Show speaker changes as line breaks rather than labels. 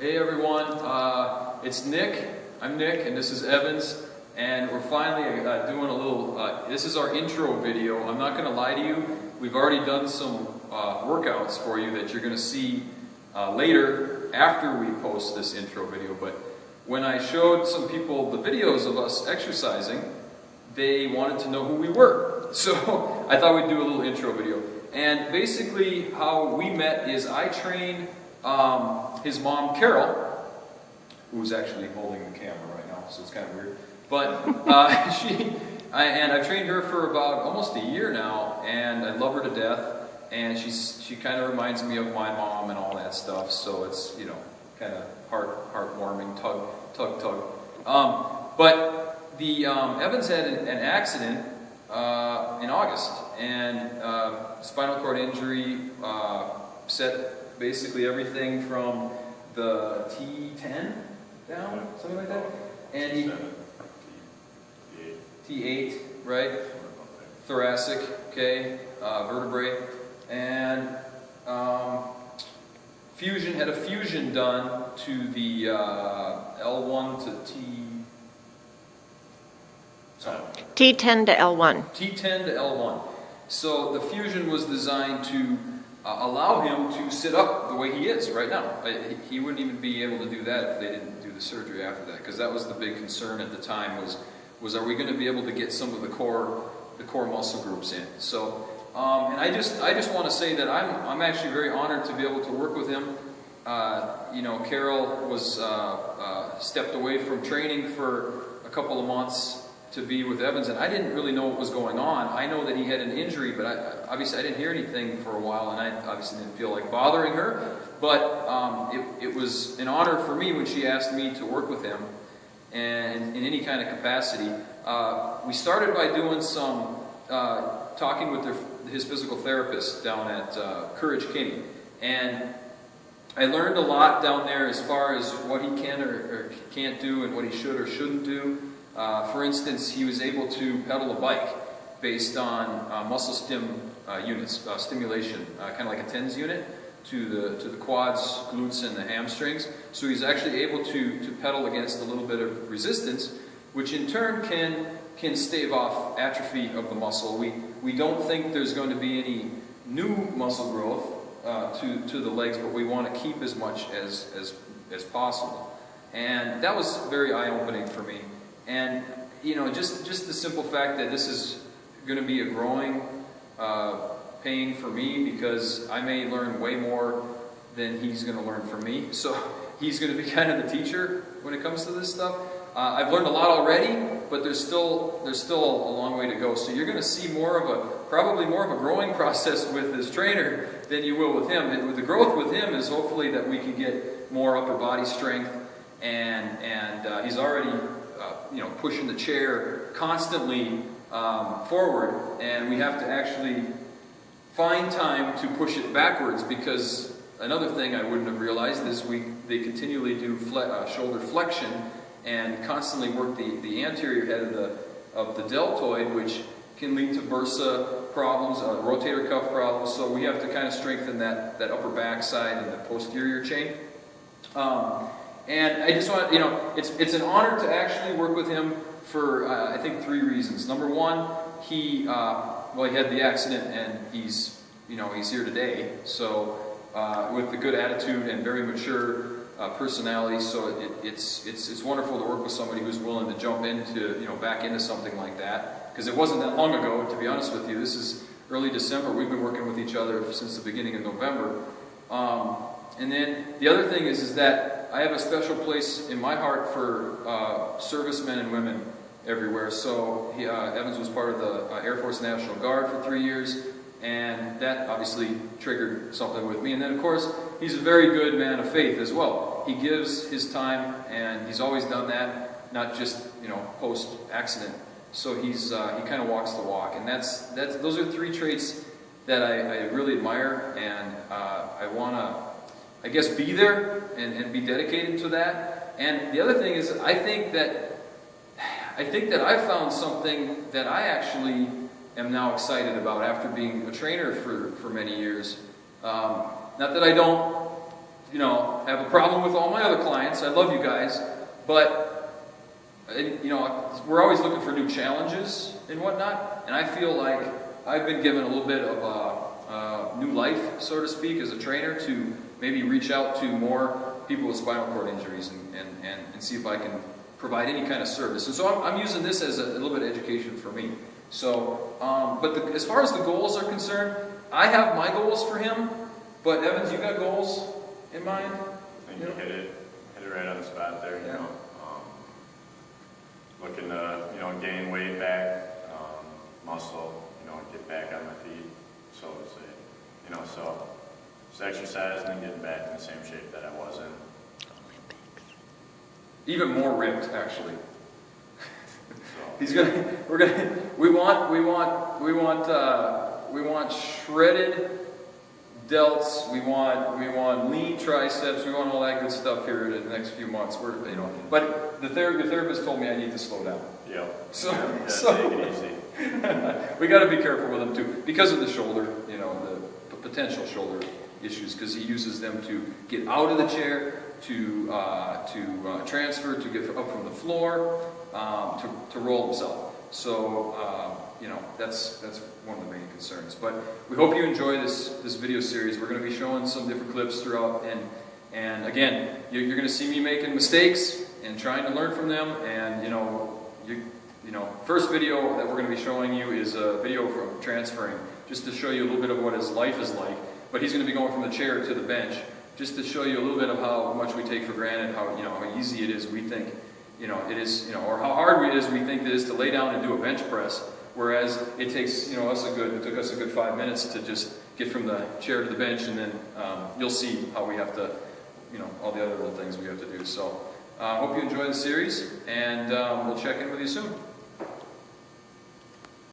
Hey everyone, it's Nick. I'm Nick, and this is Evans, and we're finally doing a little. This is our intro video. I'm not going to lie to you. We've already done some workouts for you that you're going to see later after we post this intro video. But when I showed some people the videos of us exercising, they wanted to know who we were. So I thought we'd do a little intro video. And basically, how we met is I trained his mom, Carol, who's actually holding the camera right now, so it's kind of weird. But I've trained her for about almost a year now, and I love her to death. And she kind of reminds me of my mom and all that stuff. So it's, you know, kind of heartwarming, tug. But the Evans had an accident in August, and spinal cord injury set basically everything from the T10 down, something like that, and he T8, right? Thoracic, okay, vertebrae, and had a fusion done to the L1 to
T10 to L1.
T10 to L1. So the fusion was designed to allow him to sit up the way he is right now. He wouldn't even be able to do that if they didn't do the surgery after that, because that was the big concern at the time was are we going to be able to get some of the core muscle groups in? So and I just want to say that I'm actually very honored to be able to work with him. You know, Carol was stepped away from training for a couple of months to be with Evans, and I didn't really know what was going on. I know that he had an injury, but obviously I didn't hear anything for a while, and I obviously didn't feel like bothering her. But it was an honor for me when she asked me to work with him, and in any kind of capacity. We started by doing some talking with his physical therapist down at Courage King, and I learned a lot down there as far as what he can or can't do and what he should or shouldn't do. For instance, he was able to pedal a bike based on muscle stimulation, kind of like a TENS unit to the quads, glutes, and the hamstrings. So he's actually able to pedal against a little bit of resistance, which in turn can stave off atrophy of the muscle. We don't think there's going to be any new muscle growth to the legs, but we want to keep as much as possible. And that was very eye-opening for me. And, you know, just the simple fact that this is going to be a growing pain for me, because I may learn way more than he's going to learn from me. So he's going to be kind of the teacher when it comes to this stuff. I've learned a lot already, but there's still a long way to go. So you're going to see probably more of a growing process with this trainer than you will with him. And the growth with him is hopefully that we can get more upper body strength, and he's already pushing the chair constantly forward, and we have to actually find time to push it backwards, because another thing I wouldn't have realized is they continually do shoulder flexion and constantly work the anterior head of the deltoid, which can lead to bursa problems, rotator cuff problems. So we have to kind of strengthen that upper back side and the posterior chain. And I just want, it's an honor to actually work with him for, I think, 3 reasons. Number one, he had the accident, and he's here today. So with the good attitude and very mature personality, so it's wonderful to work with somebody who's willing to jump into, back into something like that. Because it wasn't that long ago, to be honest with you. This is early December. We've been working with each other since the beginning of November. And then the other thing is that I have a special place in my heart for servicemen and women everywhere. So Evans was part of the Air Force National Guard for 3 years, and that obviously triggered something with me. And then, of course, he's a very good man of faith as well. He gives his time, and he's always done that, not just post-accident. So he kind of walks the walk, and those are 3 traits that I really admire, and I want to, I guess, be there and be dedicated to that. And the other thing is, I think that I've found something that I actually am now excited about after being a trainer for many years. Not that I don't you know, have a problem with all my other clients. I love you guys, but, you know, we're always looking for new challenges and whatnot, and I feel like I've been given a little bit of new life, so to speak, as a trainer to maybe reach out to more people with spinal cord injuries and see if I can provide any kind of service. And so I'm using this as a little bit of education for me. So, but as far as the goals are concerned, I have my goals for him, but Evans, you got goals in mind?
I think you hit it right on the spot there, you know. Looking to, you know, gain weight back, muscle, you know, get back on my feet, so to say. You know, so just exercising and getting back in the same shape that I was in.
Even more ripped, actually.
So.
We want shredded delts. We want lean triceps. We want all that good stuff here in the next few months. You know, but the therapist told me I need to slow down.
Yep.
So
take it easy.
We got to be careful with them too, because of the shoulder. You know, the potential shoulder issues, because he uses them to get out of the chair, to transfer, to get up from the floor, to roll himself. So, you know, that's one of the main concerns. But we hope you enjoy this video series. We're going to be showing some different clips throughout, and again, you're going to see me making mistakes and trying to learn from them. And you know, first video that we're going to be showing you is a video from transferring, just to show you a little bit of what his life is like. But he's going to be going from the chair to the bench, just to show you a little bit of how much we take for granted, how easy it is we think, it is, or how hard it is we think it is to lay down and do a bench press, whereas it takes, it took us a good 5 minutes to just get from the chair to the bench, and then you'll see how we have to, all the other little things we have to do. So, hope you enjoy the series, and we'll check in with you soon.